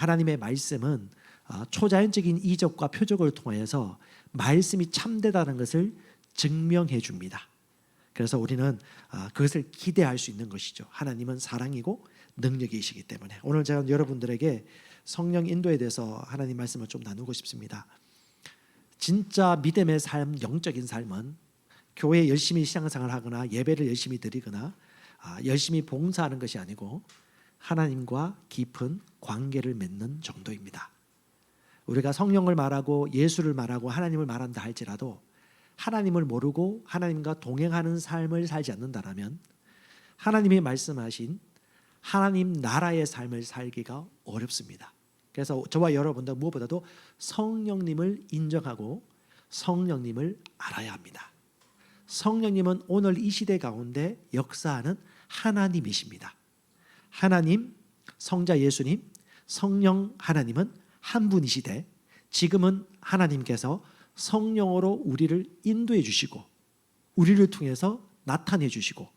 하나님의 말씀은 초자연적인 이적과 표적을 통해서 말씀이 참되다는 것을 증명해 줍니다. 그래서 우리는 그것을 기대할 수 있는 것이죠. 하나님은 사랑이고 능력이시기 때문에. 오늘 제가 여러분들에게 성령 인도에 대해서 하나님 말씀을 좀 나누고 싶습니다. 진짜 믿음의 삶, 영적인 삶은 교회에 열심히 신앙생활을 하거나 예배를 열심히 드리거나 열심히 봉사하는 것이 아니고 하나님과 깊은 관계를 맺는 정도입니다. 우리가 성령을 말하고 예수를 말하고 하나님을 말한다 할지라도 하나님을 모르고 하나님과 동행하는 삶을 살지 않는다면 하나님이 말씀하신 하나님 나라의 삶을 살기가 어렵습니다. 그래서 저와 여러분들 무엇보다도 성령님을 인정하고 성령님을 알아야 합니다. 성령님은 오늘 이 시대 가운데 역사하는 하나님이십니다. 하나님, 성자 예수님, 성령 하나님은 한 분이시되 지금은 하나님께서 성령으로 우리를 인도해 주시고 우리를 통해서 나타내 주시고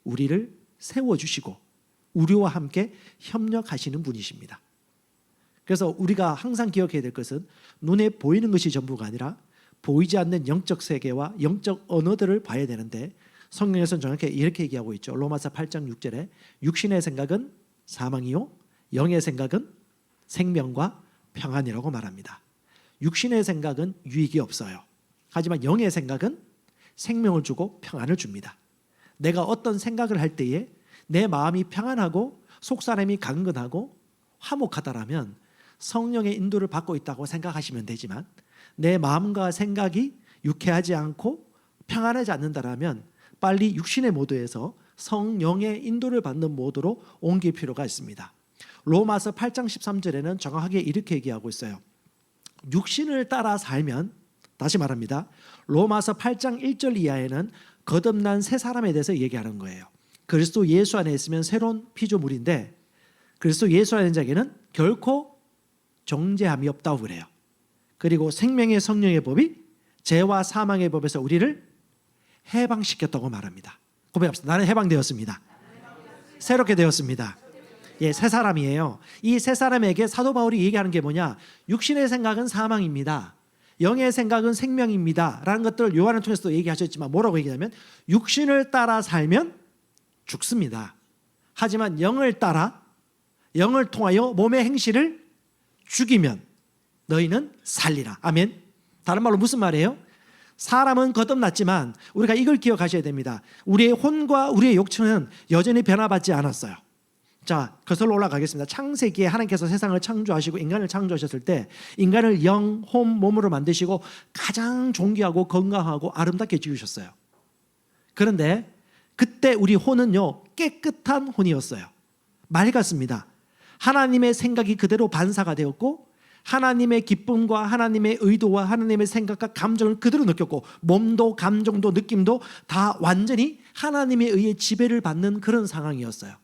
우리를 세워 주시고 우리와 함께 협력하시는 분이십니다. 그래서 우리가 항상 기억해야 될 것은 눈에 보이는 것이 전부가 아니라 보이지 않는 영적 세계와 영적 언어들을 봐야 되는데 성경에서는 정확히 이렇게 얘기하고 있죠. 로마서 8장 6절에 육신의 생각은 사망이요 영의 생각은 생명과 평안이라고 말합니다. 육신의 생각은 유익이 없어요. 하지만 영의 생각은 생명을 주고 평안을 줍니다. 내가 어떤 생각을 할 때에 내 마음이 평안하고 속사람이 강건하고 화목하다라면 성령의 인도를 받고 있다고 생각하시면 되지만 내 마음과 생각이 유쾌하지 않고 평안하지 않는다라면 빨리 육신의 모드에서 성령의 인도를 받는 모드로 옮길 필요가 있습니다. 로마서 8장 13절에는 정확하게 이렇게 얘기하고 있어요. 육신을 따라 살면, 다시 말합니다. 로마서 8장 1절 이하에는 거듭난 새 사람에 대해서 얘기하는 거예요. 그리스도 예수 안에 있으면 새로운 피조물인데 그리스도 예수 안에 있는 자에게는 결코 정죄함이 없다고 그래요. 그리고 생명의 성령의 법이 죄와 사망의 법에서 우리를 해방시켰다고 말합니다. 고백합시다. 나는 해방되었습니다. 새롭게 되었습니다. 예, 새 사람이에요. 이 새 사람에게 사도 바울이 얘기하는 게 뭐냐? 육신의 생각은 사망입니다. 영의 생각은 생명입니다. 라는 것들을 요한을 통해서도 얘기하셨지만 뭐라고 얘기하냐면 육신을 따라 살면 죽습니다. 하지만 영을 따라 영을 통하여 몸의 행실을 죽이면 너희는 살리라. 아멘. 다른 말로 무슨 말이에요? 사람은 거듭났지만 우리가 이걸 기억하셔야 됩니다. 우리의 혼과 우리의 육체는 여전히 변화받지 않았어요. 자, 거슬러 올라가겠습니다. 창세기에 하나님께서 세상을 창조하시고 인간을 창조하셨을 때 인간을 영, 혼, 몸으로 만드시고 가장 존귀하고 건강하고 아름답게 지으셨어요. 그런데 그때 우리 혼은요 깨끗한 혼이었어요. 맑았습니다. 하나님의 생각이 그대로 반사가 되었고 하나님의 기쁨과 하나님의 의도와 하나님의 생각과 감정을 그대로 느꼈고 몸도 감정도 느낌도 다 완전히 하나님에 의해 지배를 받는 그런 상황이었어요.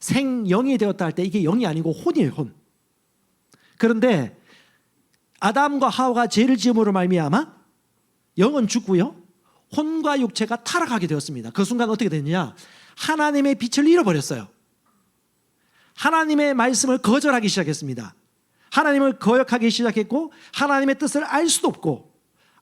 생영이 되었다 할 때 이게 영이 아니고 혼이에요. 혼. 그런데 아담과 하와가 죄를 지음으로 말미암아 영은 죽고요 혼과 육체가 타락하게 되었습니다. 그 순간 어떻게 됐느냐? 하나님의 빛을 잃어버렸어요. 하나님의 말씀을 거절하기 시작했습니다. 하나님을 거역하기 시작했고 하나님의 뜻을 알 수도 없고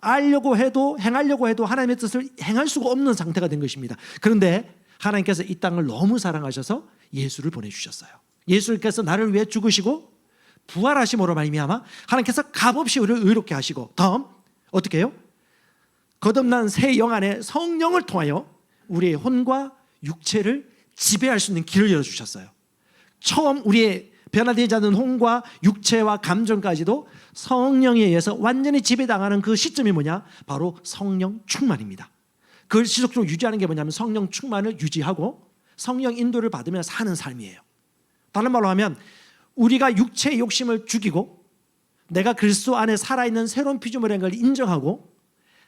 알려고 해도 행하려고 해도 하나님의 뜻을 행할 수가 없는 상태가 된 것입니다. 그런데 하나님께서 이 땅을 너무 사랑하셔서 예수를 보내주셨어요. 예수께서 나를 위해 죽으시고 부활하심으로 말미암아 하나님께서 값없이 우리를 의롭게 하시고 다음 어떻게 해요? 거듭난 새 영 안에 성령을 통하여 우리의 혼과 육체를 지배할 수 있는 길을 열어주셨어요. 처음 우리의 변화되지 않는 혼과 육체와 감정까지도 성령에 의해서 완전히 지배당하는 그 시점이 뭐냐? 바로 성령 충만입니다. 그걸 지속적으로 유지하는 게 뭐냐면 성령 충만을 유지하고 성령 인도를 받으며 사는 삶이에요. 다른 말로 하면 우리가 육체의 욕심을 죽이고 내가 그리스도 안에 살아있는 새로운 피조물인 걸 인정하고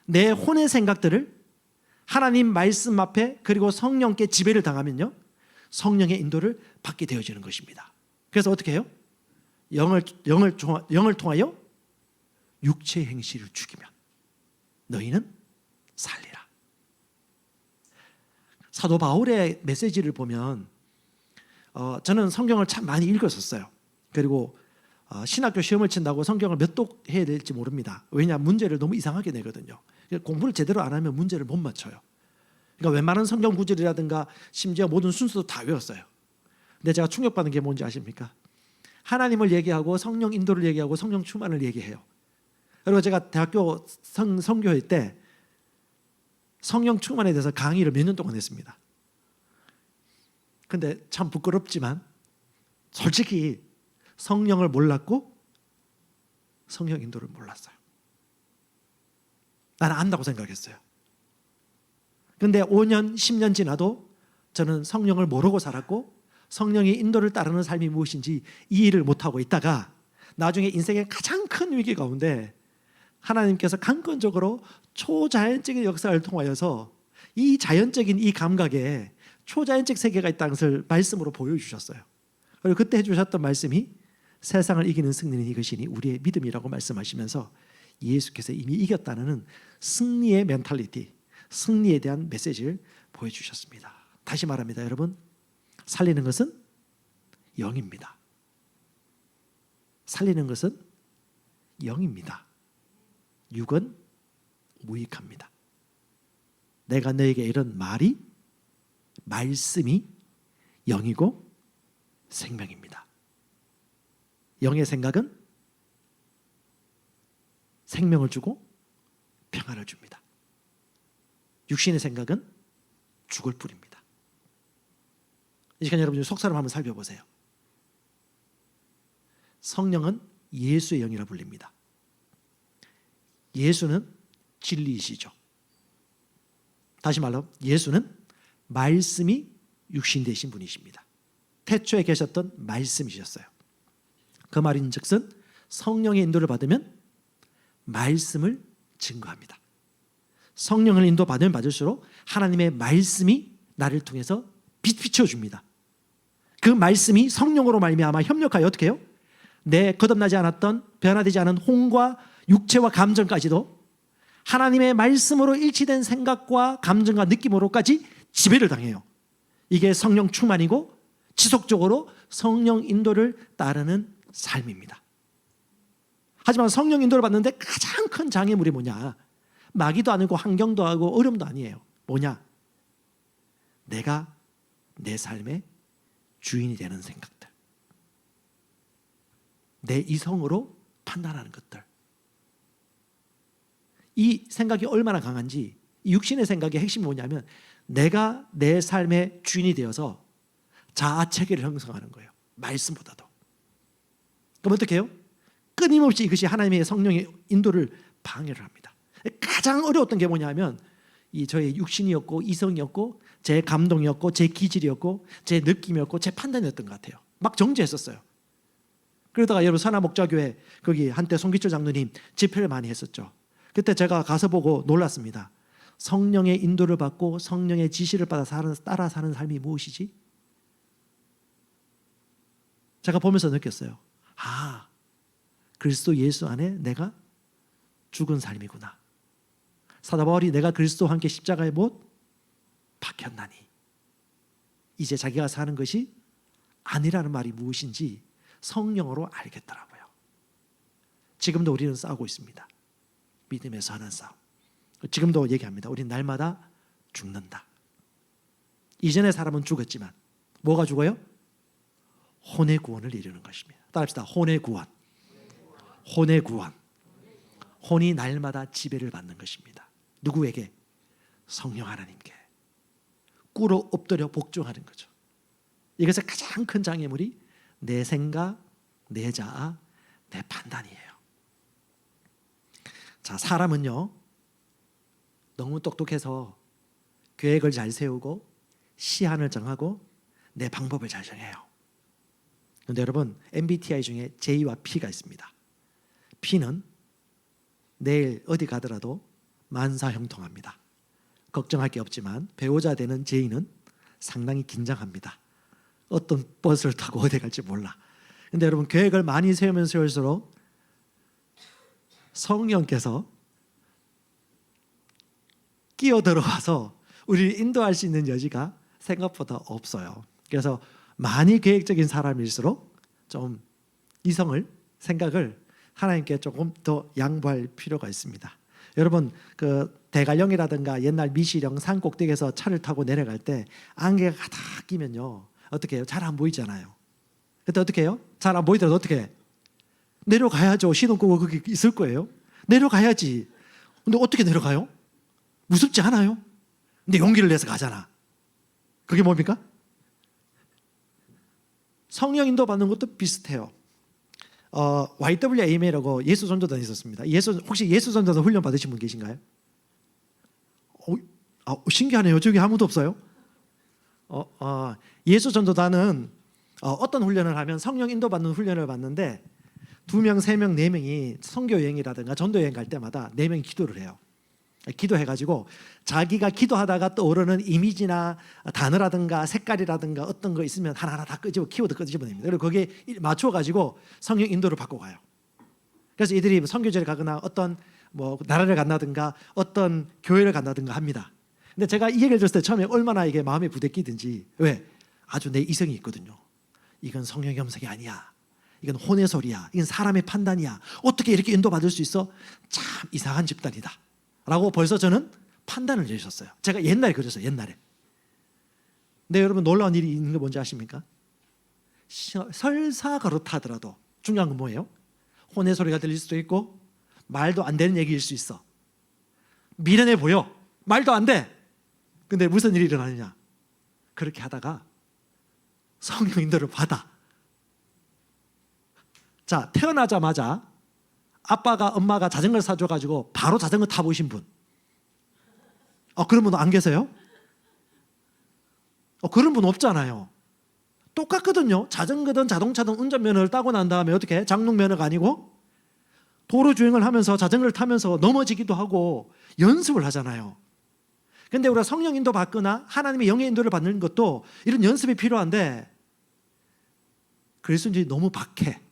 내 혼의 생각들을 하나님 말씀 앞에 그리고 성령께 지배를 당하면요 성령의 인도를 받게 되어지는 것입니다. 그래서 어떻게 해요? 영을 통하여 육체의 행실을 죽이면 너희는 살리라. 사도 바울의 메시지를 보면 저는 성경을 참 많이 읽었었어요. 그리고 신학교 시험을 친다고 성경을 몇 독 해야 될지 모릅니다. 왜냐, 문제를 너무 이상하게 내거든요. 공부를 제대로 안 하면 문제를 못 맞춰요. 그러니까 웬만한 성경 구절이라든가 심지어 모든 순서도 다 외웠어요. 근데 제가 충격받는 게 뭔지 아십니까? 하나님을 얘기하고 성령 인도를 얘기하고 성령 충만을 얘기해요. 그리고 제가 대학교 선교회 때 성령 충만에 대해서 강의를 몇 년 동안 했습니다. 근데 참 부끄럽지만 솔직히 성령을 몰랐고 성령 인도를 몰랐어요. 나는 안다고 생각했어요. 근데 5년, 10년 지나도 저는 성령을 모르고 살았고 성령의 인도를 따르는 삶이 무엇인지 이해를 못하고 있다가 나중에 인생의 가장 큰 위기 가운데 하나님께서 강권적으로 초자연적인 역사를 통하여서 이 자연적인 이 감각에 초자연적 세계가 있다는 것을 말씀으로 보여주셨어요. 그리고 그때 해주셨던 말씀이 세상을 이기는 승리는 이것이니 우리의 믿음이라고 말씀하시면서 예수께서 이미 이겼다는 승리의 멘탈리티, 승리에 대한 메시지를 보여주셨습니다. 다시 말합니다, 여러분. 살리는 것은 영입니다. 살리는 것은 영입니다. 육은 무익합니다. 내가 너에게 이런 말씀이 영이고 생명입니다. 영의 생각은 생명을 주고 평안을 줍니다. 육신의 생각은 죽을 뿐입니다. 이 시간 여러분 속사람 한번 살펴보세요. 성령은 예수의 영이라 불립니다. 예수는 진리이시죠. 다시 말로 예수는 말씀이 육신 되신 분이십니다. 태초에 계셨던 말씀이셨어요. 그 말인즉슨 성령의 인도를 받으면 말씀을 증거합니다. 성령을 인도받으면 받을수록 하나님의 말씀이 나를 통해서 비춰줍니다. 그 말씀이 성령으로 말미암아 협력하여 어떻게 해요? 내 거듭나지 않았던 변화되지 않은 혼과 육체와 감정까지도 하나님의 말씀으로 일치된 생각과 감정과 느낌으로까지 지배를 당해요. 이게 성령 충만이고 지속적으로 성령 인도를 따르는 삶입니다. 하지만 성령 인도를 받는데 가장 큰 장애물이 뭐냐? 마귀도 아니고 환경도 아니고 어려움도 아니에요. 뭐냐? 내가 내 삶의 주인이 되는 생각들, 내 이성으로 판단하는 것들. 이 생각이 얼마나 강한지, 이 육신의 생각의 핵심이 뭐냐면 내가 내 삶의 주인이 되어서 자아체계를 형성하는 거예요. 말씀보다도. 그럼 어떻게 해요? 끊임없이 이것이 하나님의 성령의 인도를 방해를 합니다. 가장 어려웠던 게 뭐냐면 이 저의 육신이었고 이성이었고 제 감동이었고 제 기질이었고 제 느낌이었고 제 판단이었던 것 같아요. 막 정죄했었어요. 그러다가 여러분 선화목자교회 거기 한때 송기철 장로님 집회를 많이 했었죠. 그때 제가 가서 보고 놀랐습니다. 성령의 인도를 받고 성령의 지시를 받아 따라 사는 삶이 무엇이지? 제가 보면서 느꼈어요. 아, 그리스도 예수 안에 내가 죽은 삶이구나. 사도 바울이 내가 그리스도와 함께 십자가에 못 박혔나니 이제 자기가 사는 것이 아니라는 말이 무엇인지 성령으로 알겠더라고요. 지금도 우리는 싸우고 있습니다. 믿음에서 하는 싸움. 지금도 얘기합니다. 우리는 날마다 죽는다. 이전의 사람은 죽었지만 뭐가 죽어요? 혼의 구원을 이루는 것입니다. 따라합시다. 혼의 구원. 혼의 구원. 혼이 날마다 지배를 받는 것입니다. 누구에게? 성령 하나님께. 꿇어 엎드려 복종하는 거죠. 이것의 가장 큰 장애물이 내 생각, 내 자아, 내 판단이에요. 자, 사람은요 너무 똑똑해서 계획을 잘 세우고 시한을 정하고 내 방법을 잘 정해요. 그런데 여러분 MBTI 중에 J와 P가 있습니다. P는 내일 어디 가더라도 만사형통합니다. 걱정할 게 없지만 배우자 되는 J는 상당히 긴장합니다. 어떤 버스를 타고 어디 갈지 몰라. 그런데 여러분 계획을 많이 세우면 세울수록 성령께서 끼어들어와서 우리를 인도할 수 있는 여지가 생각보다 없어요. 그래서 많이 계획적인 사람일수록 좀 이성을 생각을 하나님께 조금 더 양보할 필요가 있습니다. 여러분 그 대관령이라든가 옛날 미시령 산 꼭대기에서 차를 타고 내려갈 때 안개가 가득 끼면요 어떻게 해요? 잘 안 보이잖아요. 그때 어떻게 해요? 잘 안 보이더라도 어떻게 해? 내려가야죠. 시동 끄고 거기 있을 거예요. 내려가야지. 근데 어떻게 내려가요? 무섭지 않아요? 근데 용기를 내서 가잖아. 그게 뭡니까? 성령 인도 받는 것도 비슷해요. YWAM이라고 예수 전도단이 있었습니다. 혹시 예수 전도단 훈련 받으신 분 계신가요? 신기하네요. 저기 아무도 없어요. 예수 전도단은 어떤 훈련을 하면 성령 인도 받는 훈련을 받는데 2명, 3명, 4명이 선교 여행이라든가 전도 여행 갈 때마다 4명이 기도를 해요. 기도해가지고 자기가 기도하다가 떠오르는 이미지나 단어라든가 색깔이라든가 어떤 거 있으면 하나하나 다 키워드 끄집어냅니다. 그리고 거기에 맞춰가지고 성령 인도를 받고 가요. 그래서 이들이 선교지를 가거나 어떤 뭐 나라를 간다든가 어떤 교회를 간다든가 합니다. 근데 제가 이 얘기를 들었을 때 처음에 얼마나 이게 마음에 부대끼든지. 왜? 아주 내 이성이 있거든요. 이건 성령의 음성이 아니야. 이건 혼의 소리야. 이건 사람의 판단이야. 어떻게 이렇게 인도받을 수 있어? 참 이상한 집단이다 라고 벌써 저는 판단을 내셨어요. 제가 옛날에 그랬어요. 옛날에. 근데 여러분 놀라운 일이 있는 거 뭔지 아십니까? 설사 그렇다 하더라도 중요한 건 뭐예요? 혼의 소리가 들릴 수도 있고 말도 안 되는 얘기일 수 있어. 미련해 보여. 말도 안 돼. 근데 무슨 일이 일어나느냐? 그렇게 하다가 성령 인도를 받아. 자, 태어나자마자 아빠가 엄마가 자전거를 사줘가지고 바로 자전거 타보신 분. 그런 분 안 계세요? 그런 분 없잖아요. 똑같거든요. 자전거든 자동차든 운전면허를 따고 난 다음에 어떻게 장롱면허가 아니고 도로 주행을 하면서 자전거를 타면서 넘어지기도 하고 연습을 하잖아요. 근데 우리가 성령 인도 받거나 하나님의 영의 인도를 받는 것도 이런 연습이 필요한데 그리스도인들이 너무 박해.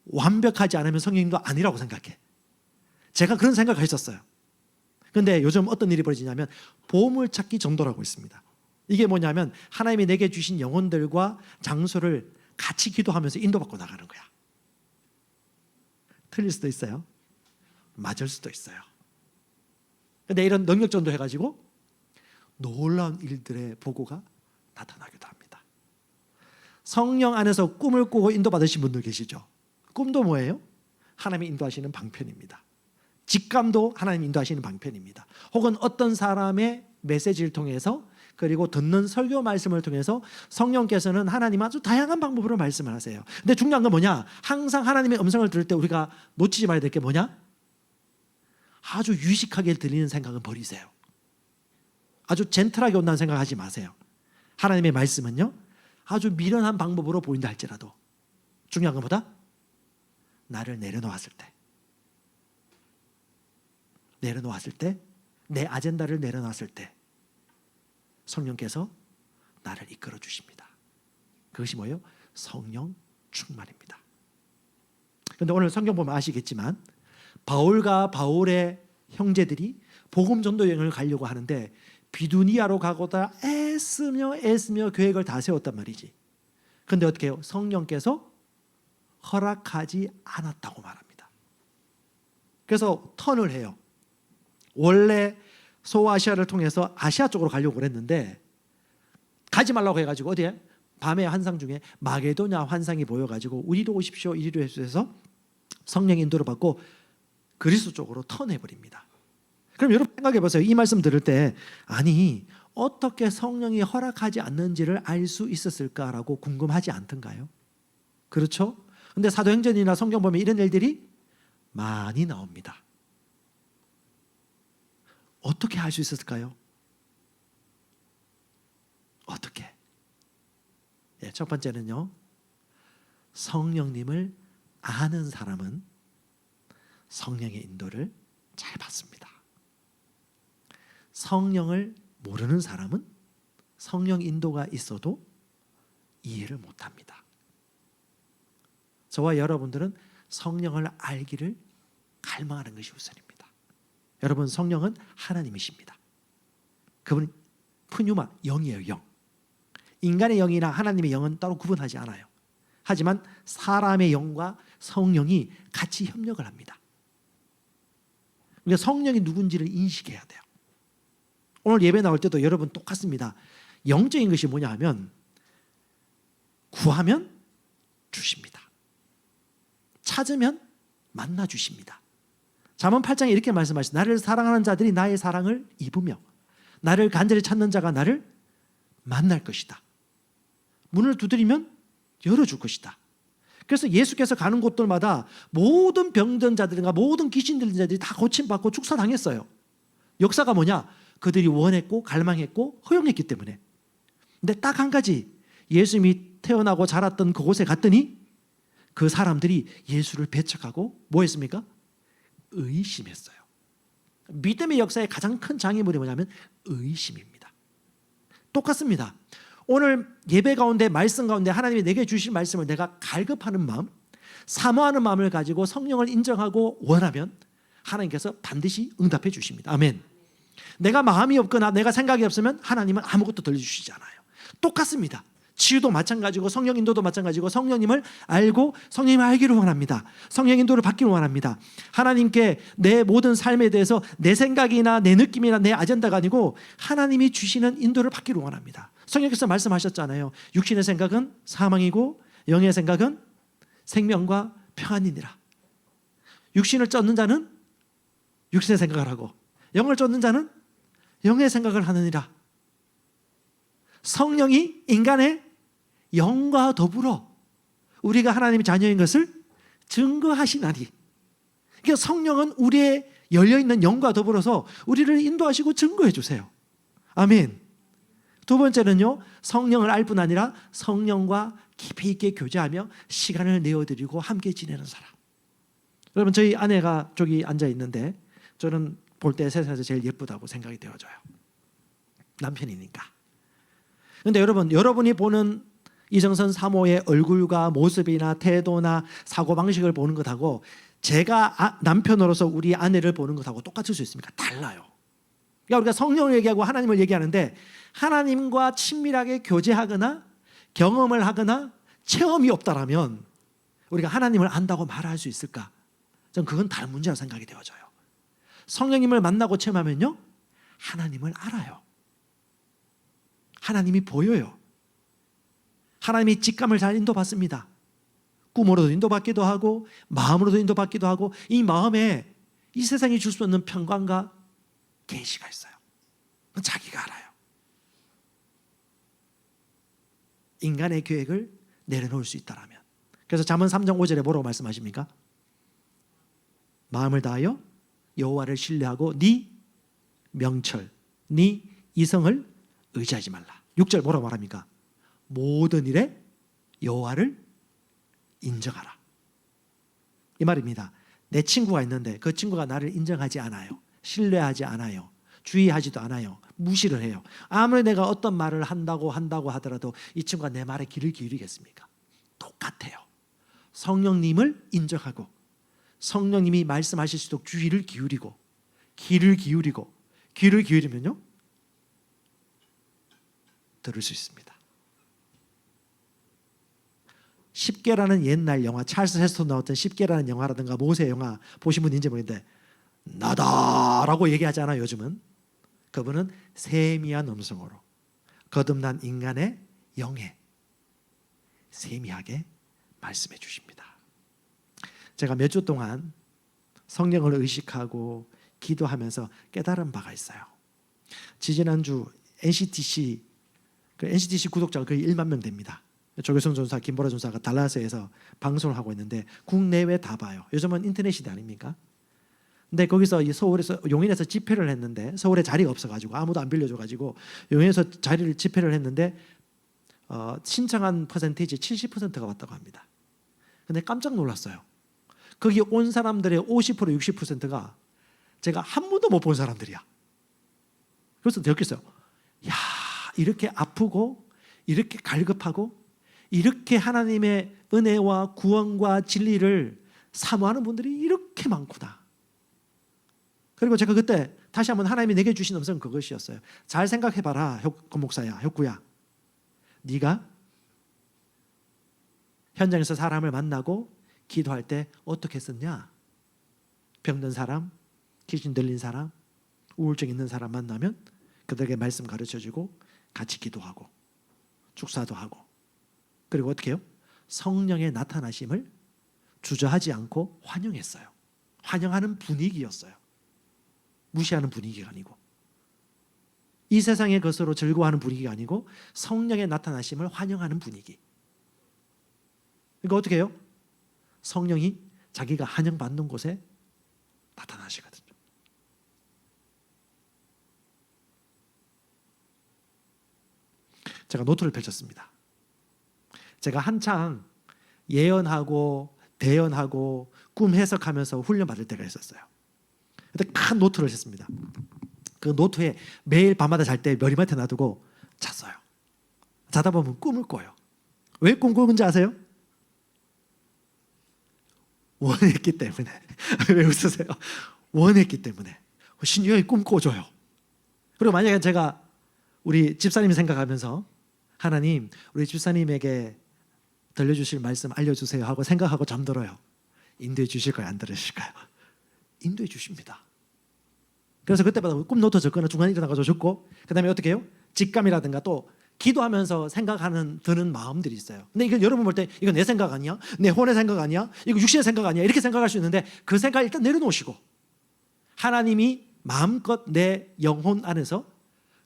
완벽하지 않으면 성령 인도 아니라고 생각해. 제가 그런 생각을 했었어요. 근데 요즘 어떤 일이 벌어지냐면 보물찾기 전도라고 있습니다. 이게 뭐냐면 하나님이 내게 주신 영혼들과 장소를 같이 기도하면서 인도받고 나가는 거야. 틀릴 수도 있어요. 맞을 수도 있어요. 근데 이런 능력 전도 해가지고 놀라운 일들의 보고가 나타나기도 합니다. 성령 안에서 꿈을 꾸고 인도받으신 분들 계시죠? 꿈도 뭐예요? 하나님이 인도하시는 방편입니다. 직감도 하나님이 인도하시는 방편입니다. 혹은 어떤 사람의 메시지를 통해서 그리고 듣는 설교 말씀을 통해서 성령께서는 하나님 아주 다양한 방법으로 말씀을 하세요. 근데 중요한 건 뭐냐? 항상 하나님의 음성을 들을 때 우리가 놓치지 말아야 될 게 뭐냐? 아주 유식하게 들리는 생각은 버리세요. 아주 젠틀하게 온다는 생각하지 마세요. 하나님의 말씀은요 아주 미련한 방법으로 보인다 할지라도 중요한 것보다 나를 내려놓았을 때 내 아젠다를 내려놨을 때 성령께서 나를 이끌어 주십니다. 그것이 뭐예요? 성령 충만입니다. 그런데 오늘 성경 보면 아시겠지만 바울과 바울의 형제들이 복음 전도 여행을 가려고 하는데 비두니아로 가고자 애쓰며 계획을 다 세웠단 말이지. 그런데 어떻게 해요? 성령께서 허락하지 않았다고 말합니다. 그래서 턴을 해요. 원래 소아시아를 통해서 아시아 쪽으로 가려고 그랬는데 가지 말라고 해가지고 어디에? 밤의 환상 중에 마게도냐 환상이 보여가지고 우리도 오십시오 이리로 해서 성령 인도를 받고 그리스 쪽으로 턴해버립니다. 그럼 여러분 생각해 보세요. 이 말씀 들을 때 아니 어떻게 성령이 허락하지 않는지를 알 수 있었을까라고 궁금하지 않던가요? 그렇죠? 근데 사도행전이나 성경 보면 이런 일들이 많이 나옵니다. 어떻게 할 수 있었을까요? 어떻게? 첫 번째는요. 성령님을 아는 사람은 성령의 인도를 잘 받습니다. 성령을 모르는 사람은 성령 인도가 있어도 이해를 못합니다. 저와 여러분들은 성령을 알기를 갈망하는 것이 우선입니다. 여러분 성령은 하나님이십니다. 그분은 푸뉴마 영이에요. 영. 인간의 영이나 하나님의 영은 따로 구분하지 않아요. 하지만 사람의 영과 성령이 같이 협력을 합니다. 그러니까 성령이 누군지를 인식해야 돼요. 오늘 예배 나올 때도 여러분 똑같습니다. 영적인 것이 뭐냐 하면 구하면 주십니다. 찾으면 만나 주십니다. 잠언 8장에 이렇게 말씀하시죠. 나를 사랑하는 자들이 나의 사랑을 입으며 나를 간절히 찾는 자가 나를 만날 것이다. 문을 두드리면 열어줄 것이다. 그래서 예수께서 가는 곳들마다 모든 병든 자들과 모든 귀신 들린 자들이 다 고침받고 축사당했어요. 역사가 뭐냐? 그들이 원했고 갈망했고 허용했기 때문에. 근데 딱 한 가지, 예수님이 태어나고 자랐던 그곳에 갔더니 그 사람들이 예수를 배척하고 뭐 했습니까? 의심했어요. 믿음의 역사의 가장 큰 장애물이 뭐냐면 의심입니다. 똑같습니다. 오늘 예배 가운데 말씀 가운데 하나님이 내게 주신 말씀을 내가 갈급하는 마음, 사모하는 마음을 가지고 성령을 인정하고 원하면 하나님께서 반드시 응답해 주십니다. 아멘. 내가 마음이 없거나 내가 생각이 없으면 하나님은 아무것도 들려주시지 않아요. 똑같습니다. 치유도 마찬가지고 성령 인도도 마찬가지고 성령님을 알고 성령님을 알기를 원합니다. 성령 인도를 받기를 원합니다. 하나님께 내 모든 삶에 대해서 내 생각이나 내 느낌이나 내 아젠다가 아니고 하나님이 주시는 인도를 받기를 원합니다. 성령께서 말씀하셨잖아요. 육신의 생각은 사망이고 영의 생각은 생명과 평안이니라. 육신을 쫓는 자는 육신의 생각을 하고 영을 쫓는 자는 영의 생각을 하느니라. 성령이 인간의 영과 더불어 우리가 하나님의 자녀인 것을 증거하시나니. 그러니까 성령은 우리의 열려있는 영과 더불어서 우리를 인도하시고 증거해 주세요. 아멘. 두 번째는요, 성령을 알 뿐 아니라 성령과 깊이 있게 교제하며 시간을 내어드리고 함께 지내는 사람. 여러분, 저희 아내가 저기 앉아 있는데 저는 볼 때 세상에서 제일 예쁘다고 생각이 되어져요. 남편이니까. 그런데 여러분이 보는 이정선 사모의 얼굴과 모습이나 태도나 사고방식을 보는 것하고 제가 남편으로서 우리 아내를 보는 것하고 똑같을 수 있습니까? 달라요. 그러니까 우리가 성령을 얘기하고 하나님을 얘기하는데 하나님과 친밀하게 교제하거나 경험을 하거나 체험이 없다라면 우리가 하나님을 안다고 말할 수 있을까? 저는 그건 다른 문제라고 생각이 되어져요. 성령님을 만나고 체험하면요, 하나님을 알아요. 하나님이 보여요. 하나님이 직감을 잘 인도받습니다. 꿈으로도 인도받기도 하고 마음으로도 인도받기도 하고 이 마음에 이 세상이 줄 수 없는 평강과 계시가 있어요. 그건 자기가 알아요. 인간의 계획을 내려놓을 수 있다라면. 그래서 잠언 3장 5절에 뭐라고 말씀하십니까? 마음을 다하여 여호와를 신뢰하고 네 명철, 네 이성을 의지하지 말라. 6절 뭐라고 말합니까? 모든 일에 여호와를 인정하라. 이 말입니다. 내 친구가 있는데 그 친구가 나를 인정하지 않아요. 신뢰하지 않아요. 주의하지도 않아요. 무시를 해요. 아무리 내가 어떤 말을 한다고 하더라도 이 친구가 내 말에 귀를 기울이겠습니까? 똑같아요. 성령님을 인정하고 성령님이 말씀하실 수 있도록 귀를 기울이면요 들을 수 있습니다. 10개라는 옛날 영화, 찰스 헤스턴 나왔던 10개라는 영화라든가 모세 영화 보신 분 인지 모르겠는데 나다라고 얘기하잖아요. 요즘은 그분은 세미한 음성으로 거듭난 인간의 영에 세미하게 말씀해 주십니다. 제가 몇 주 동안 성령을 의식하고 기도하면서 깨달은 바가 있어요. 지지난주 NCTC 구독자가 거의 1만 명 됩니다. 조교성 전사, 김보라 전사가 달라스에서 방송을 하고 있는데 국내외 다 봐요. 요즘은 인터넷 시대 아닙니까? 근데 거기서 서울에서 용인에서 집회를 했는데 서울에 자리가 없어가지고 아무도 안 빌려줘가지고 용인에서 집회를 했는데 신청한 퍼센테이지 70%가 왔다고 합니다. 근데 깜짝 놀랐어요. 거기 온 사람들의 50% 60%가 제가 한 번도 못 본 사람들이야. 그래서 느꼈어요. 야, 이렇게 아프고 이렇게 갈급하고 이렇게 하나님의 은혜와 구원과 진리를 사모하는 분들이 이렇게 많구나. 그리고 제가 그때 다시 한번 하나님이 내게 주신 음성은 그것이었어요. 잘 생각해봐라, 목사야, 혁구야. 네가 현장에서 사람을 만나고 기도할 때 어떻게 했었냐? 병든 사람, 귀신 들린 사람, 우울증 있는 사람 만나면 그들에게 말씀 가르쳐주고 같이 기도하고 축사도 하고, 그리고 어떻게 해요? 성령의 나타나심을 주저하지 않고 환영했어요. 환영하는 분위기였어요. 무시하는 분위기가 아니고, 이 세상의 것으로 즐거워하는 분위기가 아니고 성령의 나타나심을 환영하는 분위기. 그러니까 어떻게 해요? 성령이 자기가 환영받는 곳에 나타나시거든요. 제가 노트를 펼쳤습니다. 제가 한창 예언하고 대언하고 꿈 해석하면서 훈련 받을 때가 있었어요. 그때 큰 노트를 했습니다. 그 노트에 매일 밤마다 잘 때 머리맡에 놔두고 잤어요. 자다 보면 꿈을 꿔요. 왜 꿈 꾸는지 아세요? 원했기 때문에. 왜 웃으세요? 원했기 때문에. 신유형이 꿈 꿔줘요. 그리고 만약에 제가 우리 집사님 생각하면서 하나님, 우리 집사님에게 들려주실 말씀 알려주세요 하고 생각하고 잠들어요. 인도해 주실까요? 안 들으실까요? 인도해 주십니다. 그래서 그때마다 꿈 노트 적거나 중간에 일어나가지고 적고, 그 다음에 어떻게 해요? 직감이라든가 또 기도하면서 생각하는 드는 마음들이 있어요. 근데 이거 여러분 볼 때 이거 내 생각 아니야? 내 혼의 생각 아니야? 이거 육신의 생각 아니야? 이렇게 생각할 수 있는데 그 생각 일단 내려놓으시고 하나님이 마음껏 내 영혼 안에서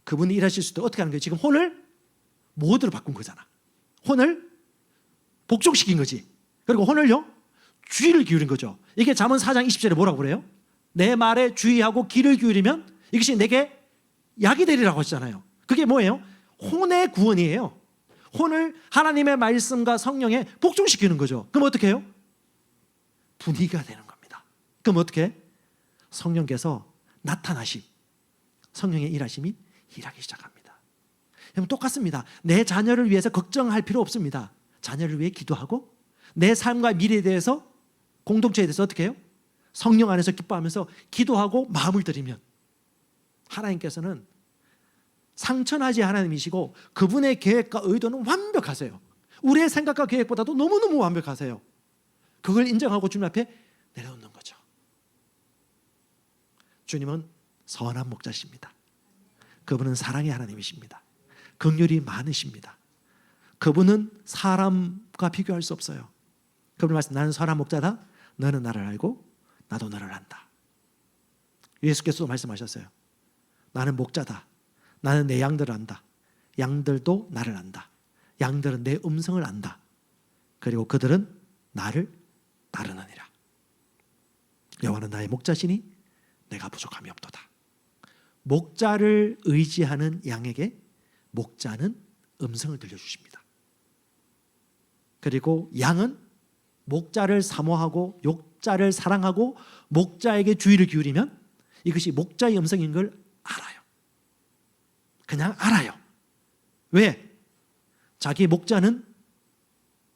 그분이 일하실 수 있도록 어떻게 하는 거예요? 지금 혼을 모드로 바꾼 거잖아. 혼을 복종시킨 거지. 그리고 혼을요, 주의를 기울인 거죠. 이게 잠언 4장 20절에 뭐라고 그래요? 내 말에 주의하고 귀를 기울이면 이것이 내게 약이 되리라고 하시잖아요. 그게 뭐예요? 혼의 구원이에요. 혼을 하나님의 말씀과 성령에 복종시키는 거죠. 그럼 어떻게 해요? 분위기가 되는 겁니다. 그럼 어떻게 해? 성령께서 나타나심, 성령의 일하심이 일하기 시작합니다. 여러분 똑같습니다. 내 자녀를 위해서 걱정할 필요 없습니다. 자녀를 위해 기도하고 내 삶과 미래에 대해서, 공동체에 대해서 어떻게 해요? 성령 안에서 기뻐하면서 기도하고 마음을 들이면 하나님께서는 상천하지 하나님이시고 그분의 계획과 의도는 완벽하세요. 우리의 생각과 계획보다도 너무너무 완벽하세요. 그걸 인정하고 주님 앞에 내려놓는 거죠. 주님은 선한 목자십니다. 그분은 사랑의 하나님이십니다. 긍휼이 많으십니다. 그분은 사람과 비교할 수 없어요. 그분 말씀, 나는 선한 목자다. 너는 나를 알고 나도 너를 안다. 예수께서도 말씀하셨어요. 나는 목자다. 나는 내 양들을 안다. 양들도 나를 안다. 양들은 내 음성을 안다. 그리고 그들은 나를 따르느니라. 여호와는 나의 목자시니 내가 부족함이 없도다. 목자를 의지하는 양에게 목자는 음성을 들려주십니다. 그리고 양은 목자를 사모하고 목자를 사랑하고 목자에게 주의를 기울이면 이것이 목자의 음성인 걸 알아요. 그냥 알아요. 왜? 자기 목자는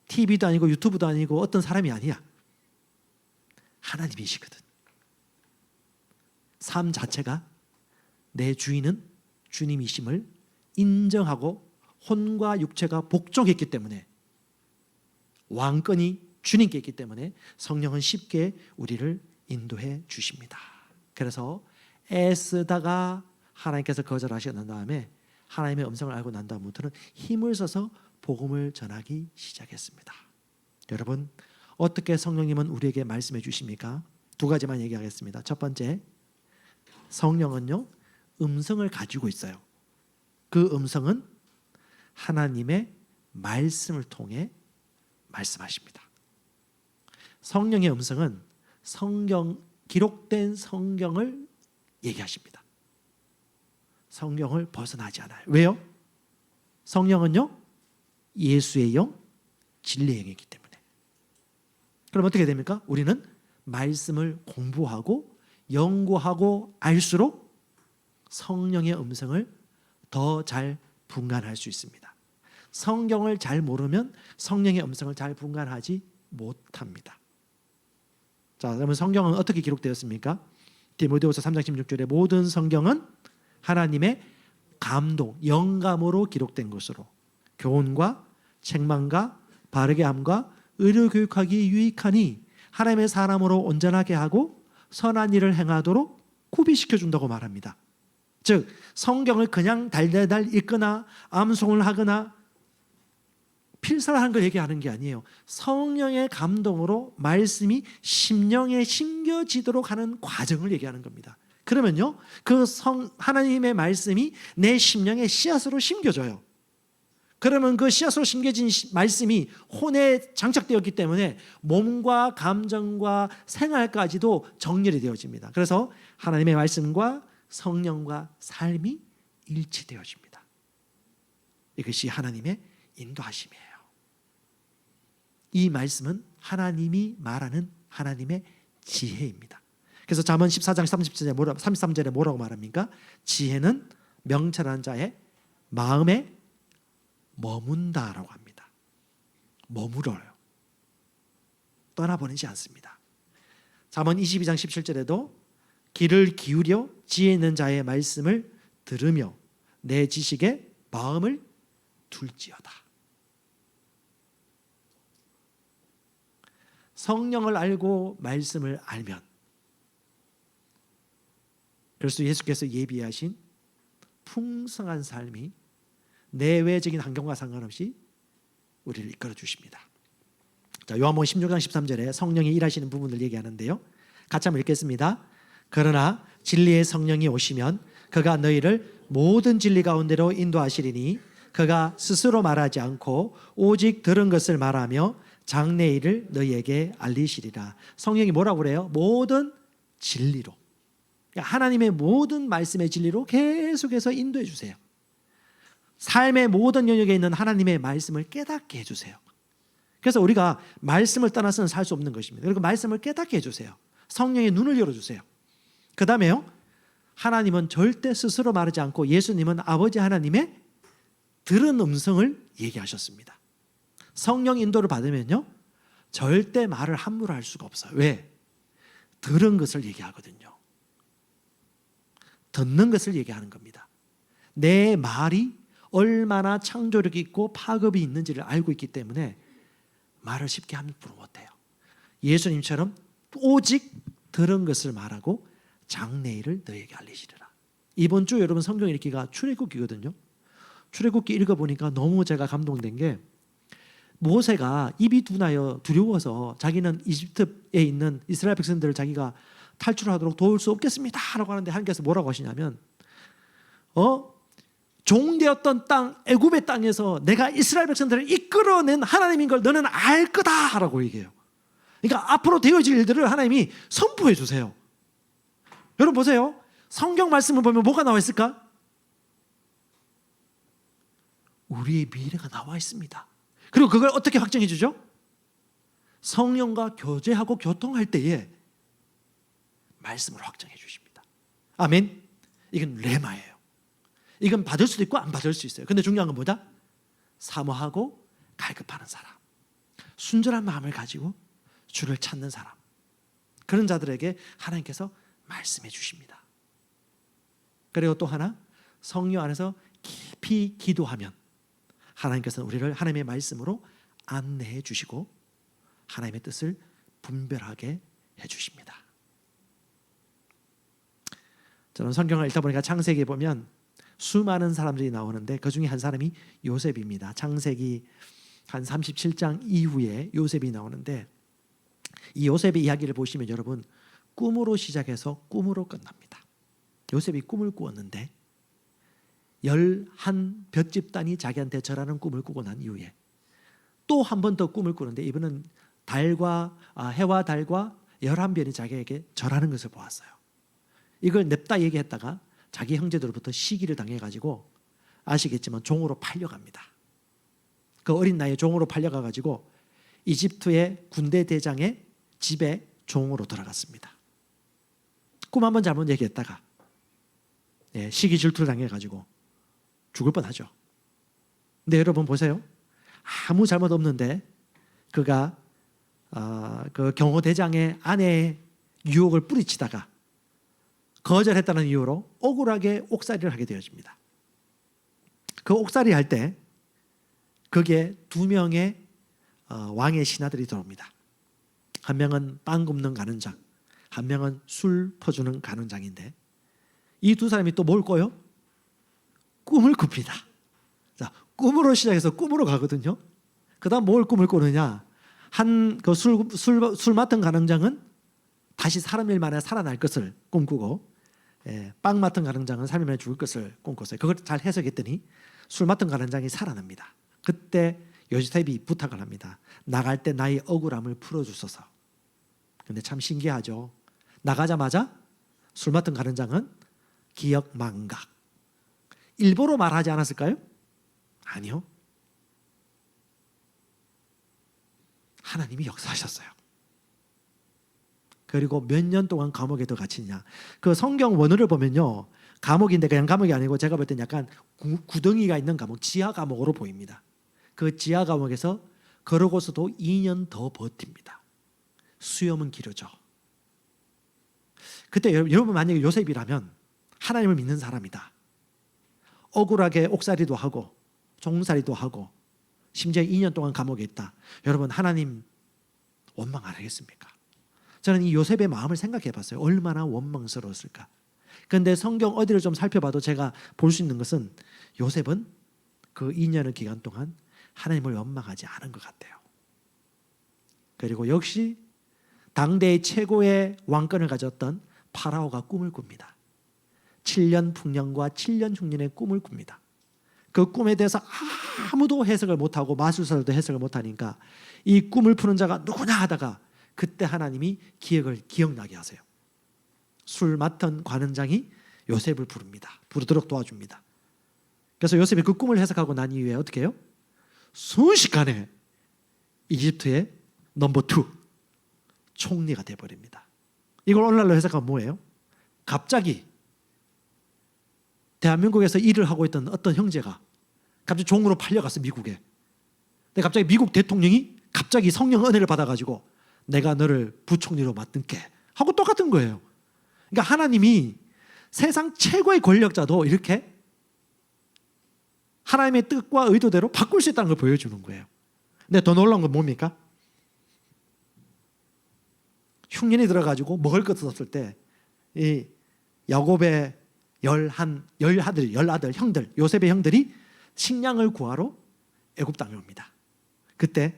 TV도 아니고 유튜브도 아니고 어떤 사람이 아니야. 하나님이시거든. 삶 자체가 내 주인은 주님이심을 인정하고 혼과 육체가 복종했기 때문에, 왕권이 주님께 있기 때문에 성령은 쉽게 우리를 인도해 주십니다. 그래서 애쓰다가 하나님께서 거절하시고 다음에 하나님의 음성을 알고 난 다음부터는 힘을 써서 복음을 전하기 시작했습니다. 여러분, 어떻게 성령님은 우리에게 말씀해 주십니까? 두 가지만 얘기하겠습니다. 첫 번째, 성령은요, 음성을 가지고 있어요. 그 음성은 하나님의 말씀을 통해 말씀하십니다. 성령의 음성은 기록된 성경을 얘기하십니다. 성경을 벗어나지 않아요. 왜요? 성령은요, 예수의 영, 진리의 영이기 때문에. 그럼 어떻게 됩니까? 우리는 말씀을 공부하고 연구하고 알수록 성령의 음성을 더 잘 분간할 수 있습니다. 성경을 잘 모르면 성령의 음성을 잘 분간하지 못합니다. 자, 그러면 성경은 어떻게 기록되었습니까? 디모데후서 3장 16절에 모든 성경은 하나님의 감동, 영감으로 기록된 것으로 교훈과 책망과 바르게 함과 의료교육하기 유익하니 하나님의 사람으로 온전하게 하고 선한 일을 행하도록 구비시켜준다고 말합니다. 즉 성경을 그냥 달달달 읽거나 암송을 하거나 필사하는 걸 얘기하는 게 아니에요. 성령의 감동으로 말씀이 심령에 심겨지도록 하는 과정을 얘기하는 겁니다. 그러면요, 하나님의 말씀이 내 심령에 씨앗으로 심겨져요. 그러면 그 씨앗으로 심겨진 말씀이 혼에 장착되었기 때문에 몸과 감정과 생활까지도 정렬이 되어집니다. 그래서 하나님의 말씀과 성령과 삶이 일치되어집니다. 이것이 하나님의 인도하심이에요. 이 말씀은 하나님이 말하는 하나님의 지혜입니다. 그래서 잠언 14장 33절에 뭐라고 말합니까? 지혜는 명철한 자의 마음에 머문다라고 합니다. 머물어요. 떠나보내지 않습니다. 잠언 22장 17절에도 귀를 기울여 지혜 있는 자의 말씀을 들으며 내 지식에 마음을 둘지어다. 성령을 알고 말씀을 알면, 그래서 예수께서 예비하신 풍성한 삶이 내외적인 환경과 상관없이 우리를 이끌어 주십니다. 자, 요한복음 16장 13절에 성령이 일하시는 부분을 얘기하는데요, 같이 한번 읽겠습니다. 그러나 진리의 성령이 오시면 그가 너희를 모든 진리 가운데로 인도하시리니 그가 스스로 말하지 않고 오직 들은 것을 말하며 장래일을 너희에게 알리시리라. 성령이 뭐라고 그래요? 모든 진리로, 하나님의 모든 말씀의 진리로 계속해서 인도해 주세요. 삶의 모든 영역에 있는 하나님의 말씀을 깨닫게 해주세요. 그래서 우리가 말씀을 떠나서는 살 수 없는 것입니다. 그리고 말씀을 깨닫게 해주세요. 성령의 눈을 열어주세요. 그 다음에요, 하나님은 절대 스스로 말하지 않고 예수님은 아버지 하나님의 들은 음성을 얘기하셨습니다. 성령 인도를 받으면요, 절대 말을 함부로 할 수가 없어요. 왜? 들은 것을 얘기하거든요. 듣는 것을 얘기하는 겁니다. 내 말이 얼마나 창조력 있고 파급이 있는지를 알고 있기 때문에 말을 쉽게 함부로 못해요. 예수님처럼 오직 들은 것을 말하고 장래일을 너에게 알리시리라. 이번 주 여러분 성경 읽기가 출애굽기거든요. 출애굽기 읽어보니까 너무 제가 감동된 게, 모세가 입이 둔하여 두려워서 자기는 이집트에 있는 이스라엘 백성들을 자기가 탈출하도록 도울 수 없겠습니다 라고 하는데, 하나님께서 뭐라고 하시냐면 종되었던 땅 애굽의 땅에서 내가 이스라엘 백성들을 이끌어낸 하나님인 걸 너는 알 거다 라고 얘기해요. 그러니까 앞으로 되어질 일들을 하나님이 선포해 주세요. 여러분 보세요. 성경 말씀을 보면 뭐가 나와 있을까? 우리의 미래가 나와 있습니다. 그리고 그걸 어떻게 확정해 주죠? 성령과 교제하고 교통할 때에 말씀을 확정해 주십니다. 아멘. 이건 레마예요. 이건 받을 수도 있고 안 받을 수 있어요. 근데 중요한 건 뭐다? 사모하고 갈급하는 사람, 순전한 마음을 가지고 주를 찾는 사람, 그런 자들에게 하나님께서 말씀해 주십니다. 그리고 또 하나, 성령 안에서 깊이 기도하면 하나님께서는 우리를 하나님의 말씀으로 안내해 주시고 하나님의 뜻을 분별하게 해 주십니다. 저는 성경을 읽다 보니까 창세기에 보면 수많은 사람들이 나오는데 그 중에 한 사람이 요셉입니다. 창세기 한 37장 이후에 요셉이 나오는데, 이 요셉의 이야기를 보시면 여러분, 꿈으로 시작해서 꿈으로 끝납니다. 요셉이 꿈을 꾸었는데 11볏집단이 자기한테 절하는 꿈을 꾸고 난 이후에 또 한 번 더 꿈을 꾸는데, 이번은 해와 달과 11별이 자기에게 절하는 것을 보았어요. 이걸 냅다 얘기했다가 자기 형제들로부터 시기를 당해가지고, 아시겠지만 종으로 팔려갑니다. 그 어린 나이에 종으로 팔려가가지고 이집트의 군대 대장의 집에 종으로 들어갔습니다. 꿈 한 번 잘못 얘기했다가 시기 질투를 당해가지고 죽을 뻔하죠. 근데 여러분 보세요. 아무 잘못 없는데 그가 그 경호대장의 아내의 유혹을 뿌리치다가 거절했다는 이유로 억울하게 옥살이를 하게 되어집니다. 그 옥살이 할 때 거기에 2명의 왕의 신하들이 들어옵니다. 한 명은 빵 굽는 가는장, 한 명은 술 퍼주는 가는장인데 이 두 사람이 또 뭘 꿔요? 꿈을 꿉니다. 자, 꿈으로 시작해서 꿈으로 가거든요. 그다음 뭘 꿈을 꾸느냐? 한 그 술 맡은 가능장은 다시 3일 만에 살아날 것을 꿈꾸고, 빵 맡은 가능장은 3일 만에 죽을 것을 꿈꿨어요. 그걸 잘 해석했더니 술 맡은 가능장이 살아납니다. 그때 요셉이 부탁을 합니다. 나갈 때 나의 억울함을 풀어주소서. 근데 참 신기하죠. 나가자마자 술 맡은 가능장은 기억 망각. 일부러 말하지 않았을까요? 아니요. 하나님이 역사하셨어요. 그리고 몇 년 동안 감옥에 더 갇히냐. 그 성경 원어를 보면요, 감옥인데 그냥 감옥이 아니고 제가 볼 땐 약간 구덩이가 있는 감옥, 지하 감옥으로 보입니다. 그 지하 감옥에서 그러고서도 2년 더 버팁니다. 수염은 기르죠. 그때 여러분 만약에 요셉이라면 하나님을 믿는 사람이다. 억울하게 옥살이도 하고 종살이도 하고 심지어 2년 동안 감옥에 있다. 여러분 하나님 원망 안 하겠습니까? 저는 이 요셉의 마음을 생각해 봤어요. 얼마나 원망스러웠을까. 그런데 성경 어디를 좀 살펴봐도 제가 볼 수 있는 것은 요셉은 그 2년의 기간 동안 하나님을 원망하지 않은 것 같아요. 그리고 역시 당대의 최고의 왕권을 가졌던 파라오가 꿈을 꿉니다. 7년 풍년과 7년 흉년의 꿈을 꿉니다. 그 꿈에 대해서 아무도 해석을 못하고 마술사들도 해석을 못하니까 이 꿈을 푸는 자가 누구냐 하다가 그때 하나님이 기억나게 하세요. 술 맡은 관원장이 요셉을 부르도록 도와줍니다. 그래서 요셉이 그 꿈을 해석하고 난 이후에 어떻게 해요? 순식간에 이집트의 넘버 2 총리가 돼버립니다. 이걸 오늘날로 해석하면 뭐예요? 갑자기 대한민국에서 일을 하고 있던 어떤 형제가 갑자기 종으로 팔려갔어, 미국에. 근데 갑자기 미국 대통령이 갑자기 성령 은혜를 받아가지고 내가 너를 부총리로 맡을게 하고 똑같은 거예요. 그러니까 하나님이 세상 최고의 권력자도 이렇게 하나님의 뜻과 의도대로 바꿀 수 있다는 걸 보여주는 거예요. 근데 더 놀라운 건 뭡니까? 흉년이 들어가지고 먹을 것도 없을 때 이 야곱의 열 아들 형들, 요셉의 형들이 식량을 구하러 애굽 땅에 옵니다. 그때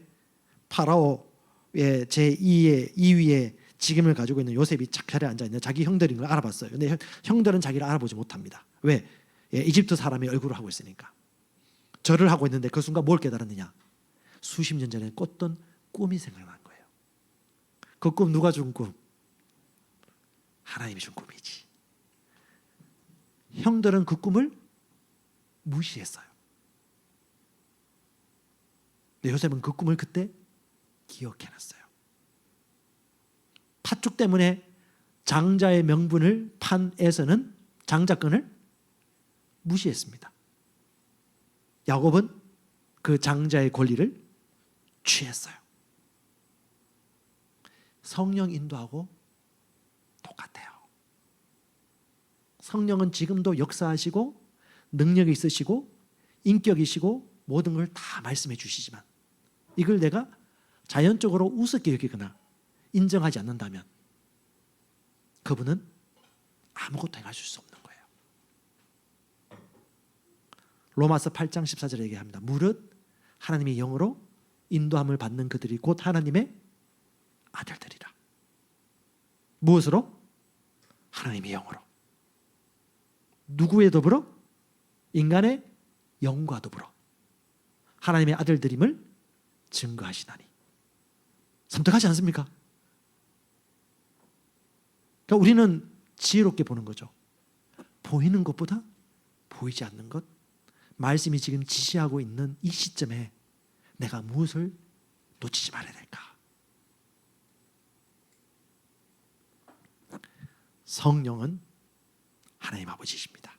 파라오의 제2위의 직임을 가지고 있는 요셉이 자리에 앉아 있는 자기 형들인 걸 알아봤어요. 근데 형들은 자기를 알아보지 못합니다. 왜? 이집트 사람의 얼굴을 하고 있으니까. 절을 하고 있는데 그 순간 뭘 깨달았느냐? 수십 년 전에 꿨던 꿈이 생각난 거예요. 그 꿈 누가 준 꿈? 하나님이 준 꿈이지. 형들은 그 꿈을 무시했어요. 근데 요셉은 그 꿈을 그때 기억해놨어요. 팥죽 때문에 장자의 명분을 판 에서는 장자권을 무시했습니다. 야곱은 그 장자의 권리를 취했어요. 성령 인도하고 똑같아요. 성령은 지금도 역사하시고 능력이 있으시고 인격이시고 모든 걸 다 말씀해 주시지만 이걸 내가 자연적으로 우습게 여기거나 인정하지 않는다면 그분은 아무것도 행하실 수 없는 거예요. 로마서 8장 14절에 얘기합니다. 무릇 하나님의 영으로 인도함을 받는 그들이 곧 하나님의 아들들이라. 무엇으로? 하나님의 영으로. 누구에 더불어? 인간의 영과 더불어 하나님의 아들들임을 증거하시나니. 섬뜩하지 않습니까? 그러니까 우리는 지혜롭게 보는 거죠. 보이는 것보다 보이지 않는 것, 말씀이 지금 지시하고 있는 이 시점에 내가 무엇을 놓치지 말아야 될까? 성령은 하나님 아버지십니다.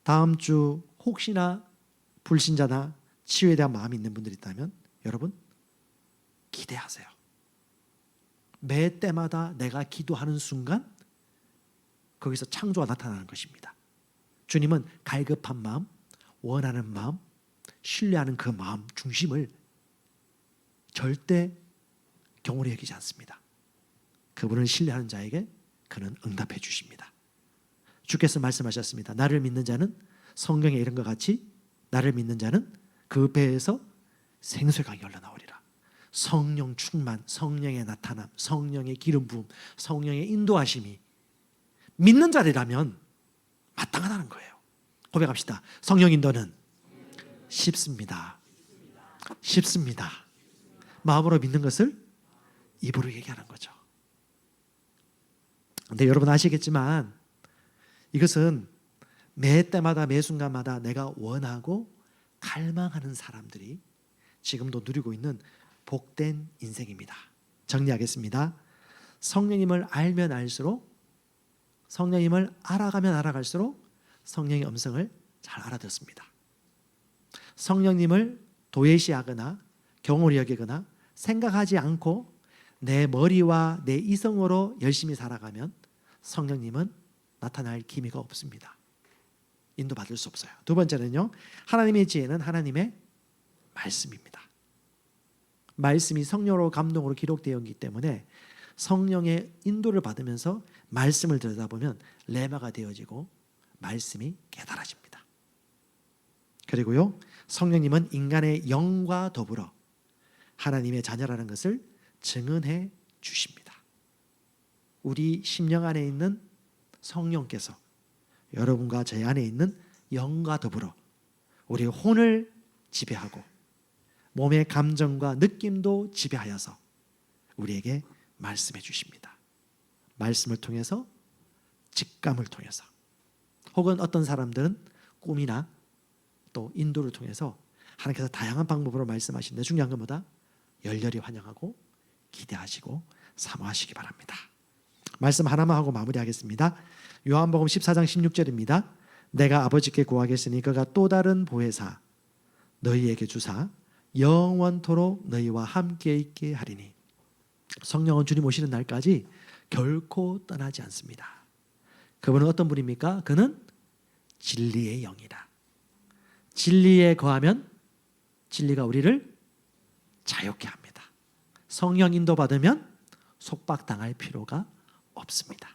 다음 주 혹시나 불신자나 치유에 대한 마음이 있는 분들이 있다면 여러분 기대하세요. 매 때마다 내가 기도하는 순간 거기서 창조가 나타나는 것입니다. 주님은 갈급한 마음, 원하는 마음, 신뢰하는 그 마음 중심을 절대 경홀히 여기지 않습니다. 그분을 신뢰하는 자에게 그는 응답해 주십니다. 주께서 말씀하셨습니다. 나를 믿는 자는 성경에 이런 것 같이 나를 믿는 자는 그 배에서 생수강이 흘러나오리라. 성령 충만, 성령의 나타남, 성령의 기름 부음, 성령의 인도하심이 믿는 자리라면 마땅하다는 거예요. 고백합시다. 성령 인도는 쉽습니다. 쉽습니다. 마음으로 믿는 것을 입으로 얘기하는 거죠. 근데 여러분 아시겠지만 이것은 매 때마다 매 순간마다 내가 원하고 갈망하는 사람들이 지금도 누리고 있는 복된 인생입니다. 정리하겠습니다. 성령님을 알면 알수록, 성령님을 알아가면 알아갈수록 성령의 음성을 잘 알아듣습니다. 성령님을 도외시하거나 경홀히 여기거나 생각하지 않고 내 머리와 내 이성으로 열심히 살아가면 성령님은 나타날 기미가 없습니다. 인도받을 수 없어요. 두 번째는요, 하나님의 지혜는 하나님의 말씀입니다. 말씀이 성령으로 감동으로 기록되어 있기 때문에 성령의 인도를 받으면서 말씀을 들여다보면 레마가 되어지고 말씀이 깨달아집니다. 그리고요, 성령님은 인간의 영과 더불어 하나님의 자녀라는 것을 증언해 주십니다. 우리 심령 안에 있는 성령께서 여러분과 제 안에 있는 영과 더불어 우리 혼을 지배하고 몸의 감정과 느낌도 지배하여서 우리에게 말씀해 주십니다. 말씀을 통해서, 직감을 통해서, 혹은 어떤 사람들은 꿈이나 또 인도를 통해서 하나님께서 다양한 방법으로 말씀하시는데 중요한 것보다 열렬히 환영하고 기대하시고 사모하시기 바랍니다. 말씀 하나만 하고 마무리하겠습니다. 요한복음 14장 16절입니다. 내가 아버지께 구하겠으니 그가 또 다른 보혜사 너희에게 주사 영원토록 너희와 함께 있게 하리니. 성령은 주님 오시는 날까지 결코 떠나지 않습니다. 그분은 어떤 분입니까? 그는 진리의 영이다. 진리에 거하면 진리가 우리를 자유케 합니다. 성령 인도받으면 속박당할 필요가 없습니다.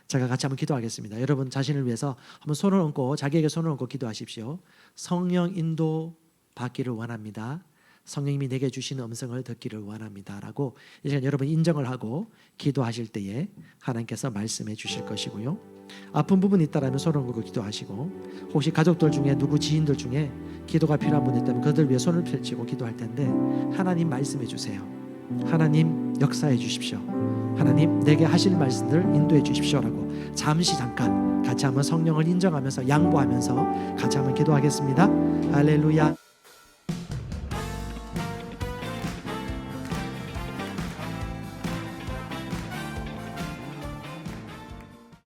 제가 같이 한번 기도하겠습니다. 여러분 자신을 위해서 한번 손을 얹고 자기에게 손을 얹고 기도하십시오. 성령 인도 받기를 원합니다. 성령님이 내게 주시는 음성을 듣기를 원합니다 라고 이 시간 여러분 인정을 하고 기도하실 때에 하나님께서 말씀해 주실 것이고요, 아픈 부분이 있다면 손을 얹고 기도하시고, 혹시 가족들 중에 누구 지인들 중에 기도가 필요한 분이 있다면 그들 위해 손을 펼치고 기도할 텐데 하나님 말씀해 주세요. 하나님 역사해 주십시오. 하나님 내게 하실 말씀들 인도해 주십시오라고 잠시 잠깐 같이 한번 성령을 인정하면서 양보하면서 같이 한번 기도하겠습니다. 할렐루야.